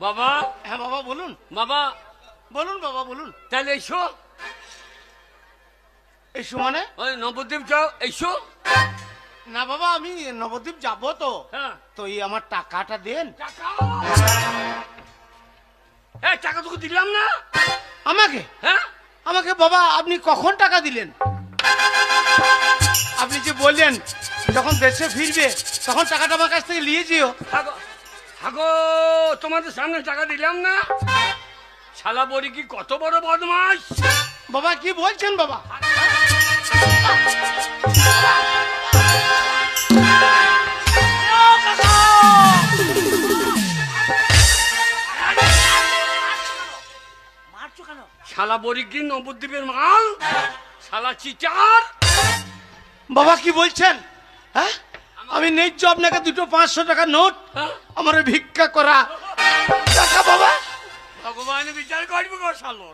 বাবা। হ্যাঁ বাবা বলুন। বাবা বলুন বাবা বলুন। তাহলে এসো। এসো মানে? ওই নবদ্বীপ যাও, এসো। না বাবা আমি নবদ্বীপ যাবো তো। হ্যাঁ। তো এই আমার টাকাটা দেন। টাকা? এই টাকা তোকে দিলাম না। আমাকে? হ্যাঁ। আমাকে বাবা আপনি কখন টাকা দিলেন? আপনি যে বললেন যখন দেশে ফিরবে তখন টাকাটা আমার কাছ থেকে নিয়ে যেও। হাগো তোমাদের সামনে টাকা দিলাম না। শালা বড়ি কি কত বড় বদমাস। বাবা কি বলছেন বাবা? শালা বড়ি কি নবদ্বীপের মাল। শালা চিটার। বাবা কি বলছেন? হ্যাঁ আমি ন্যায্য আপনাকে দুটো 500 টাকার নোট আমার ভিক্ষা করা টাকা বাবা। ভগবান বিচার করবে গো শালো।